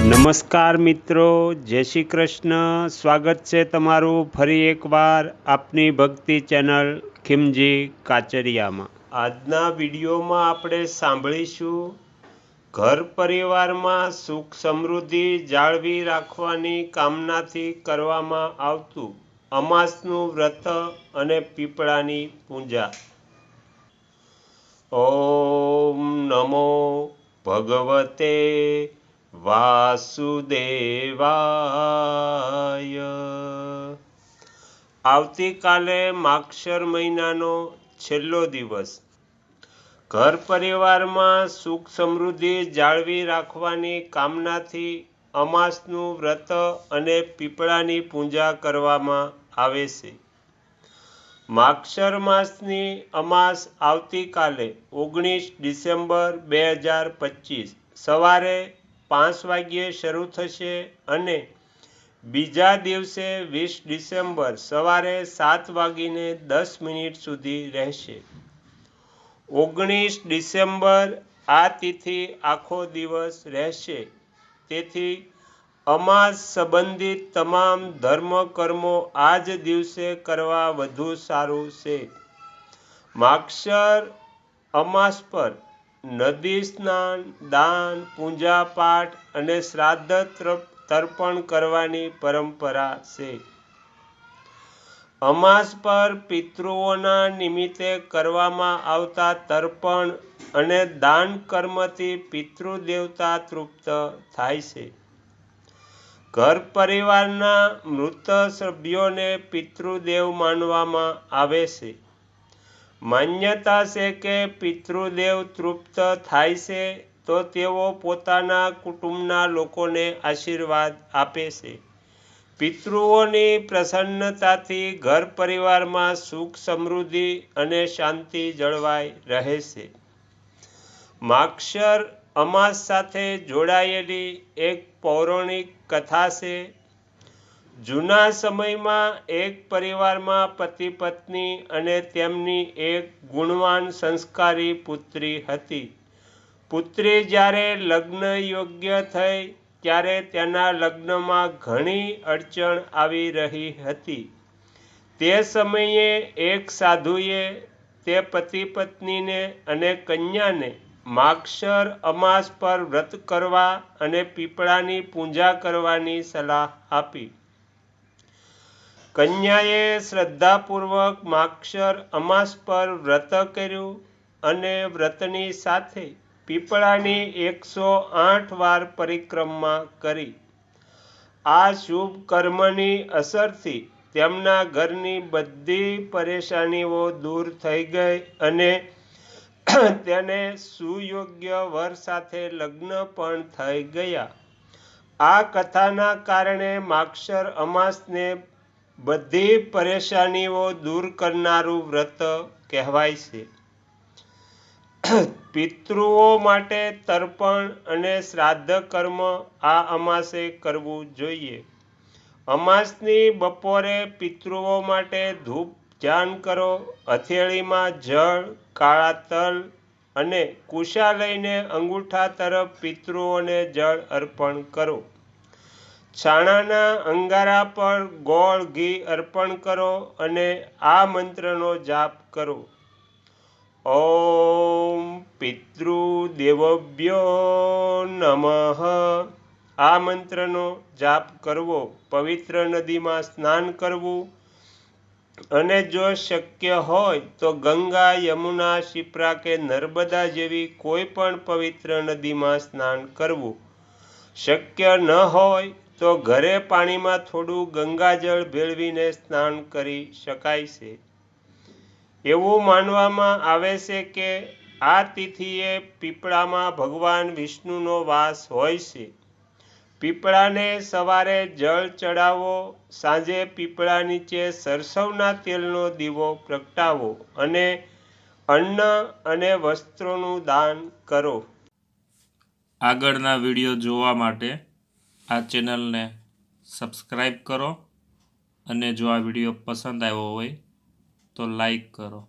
નમસ્કાર મિત્રો, જય શ્રી કૃષ્ણ. સ્વાગત છે તમારું ફરી એકવાર આપની ભક્તિ ચેનલ ખીમજી કાચરિયામાં. આજના વિડીયોમાં આપણે સાંભળીશું ઘર પરિવારમાં સુખ સમૃદ્ધિ જાળવી રાખવાની કામનાથી કરવામાં આવતું અમાસનું વ્રત અને પીપળાની પૂજા. ઓમ નમો ભગવતે વાસુદેવાય. આવતીકાલે માગશર મહિનાનો છેલ્લો દિવસ. ઘર પરિવારમાં સુખ સમૃદ્ધિ જાળવી રાખવાની કામનાથી અમાસનું વ્રત અને પીપળાની પૂજા કરવામાં આવે છે. માગશર માસની અમાસ આવતીકાલે 19 ડિસેમ્બર 2025 સવારે 5 વાગ્યે શરૂ થશે અને બીજા દિવસે 20 ડિસેમ્બર સવારે 7:10 સુધી રહેશે. 19 ડિસેમ્બર આ તિથિ આખો દિવસ રહેશે, તેથી અમાસ સંબંધિત તમામ ધર્મ કર્મો આ જ દિવસે કરવા વધુ સારું છે. માગશર અમાસ પર નદી સ્નાન, દાન, પૂજા પાઠ અને શ્રાદ્ધ તર્પણ કરવાની પરંપરા છે. અમાસ પર પિતૃઓના નિમિત્તે કરવામાં આવતા તર્પણ અને દાન કર્મથી પિતૃદેવતા તૃપ્ત થાય છે. ઘર પરિવારના મૃત સભ્યોને પિતૃદેવ માનવામાં આવે છે. માન્યતા છે કે પિતૃદેવ તૃપ્ત થાય છે તો તેઓ પોતાના કુટુંબના લોકોને આશીર્વાદ આપે છે. પિતૃઓની પ્રસન્નતાથી ઘર પરિવારમાં સુખ સમૃદ્ધિ અને શાંતિ જળવાઈ રહે છે. માગશર અમાસ સાથે જોડાયેલી એક પૌરાણિક કથા છે. જૂના સમયમાં એક પરિવારમાં પતિ પત્ની અને તેમની એક ગુણવાન સંસ્કારી પુત્રી હતી. પુત્રી જ્યારે લગ્ન યોગ્ય થઈ ત્યારે તેના લગ્નમાં ઘણી અડચણ આવી રહી હતી. તે સમયે એક સાધુએ તે પતિ પત્નીને અને કન્યાને માગશર અમાસ પર વ્રત કરવા અને પીપળાની પૂજા કરવાની સલાહ આપી. કન્યાએ શ્રદ્ધાપૂર્વક માગશર અમાસ પર વ્રત કર્યું અને વ્રતની સાથે પીપળાની 108 વાર પરિક્રમા કરી. આ શુભ કર્મની અસરથી તેમના ઘરની બધી પરેશાનીઓ દૂર થઈ ગઈ અને તેને સુયોગ્ય વર સાથે લગ્ન પણ થઈ ગયા. આ કથાના કારણે માગશર અમાસને બધી પરેશાનીઓ દૂર કરનારું વ્રત કહેવાય છે. પિતૃઓ માટે તર્પણ અને શ્રાદ્ધ કર્મ આ અમાસે કરવું જોઈએ. અમાસની બપોરે પિતૃઓ માટે ધૂપ ધ્યાન કરો. હથેળીમાં જળ, કાળા તલ અને કુશા લઈને અંગૂઠા તરફ પિતૃઓને જળ અર્પણ કરો. છાણાના અંગારા પર ગોળ ઘી અર્પણ કરો અને આ મંત્રનો જાપ કરો. ઓમ પિતૃદેવોભ્યો નમઃ. આ મંત્રનો જાપ કરવો, પવિત્ર નદીમાં સ્નાન કરવું અને જો શક્ય હોય તો ગંગા, યમુના, શિપ્રા કે નર્મદા જેવી કોઈ પણ પવિત્ર નદીમાં સ્નાન કરવું. શક્ય ન હોય તો ઘરે પાણીમાં થોડું ગંગાજળ ભેળવીને સ્નાન કરી શકાય છે. એવું માનવામાં આવે છે કે આ તિથિએ પીપળામાં ભગવાન વિષ્ણુનો વાસ હોય છે. પીપળાને સવારે જળ ચડાવો, સાંજે પીપળા નીચે સરસવના તેલનો દીવો પ્રગટાવો અને અન્ન અને વસ્ત્રોનું દાન કરો. આગળના વિડીયો જોવા માટે આ ચેનલને સબસ્ક્રાઈબ કરો અને જો આ વિડીયો પસંદ આવ્યો હોય તો લાઈક કરો.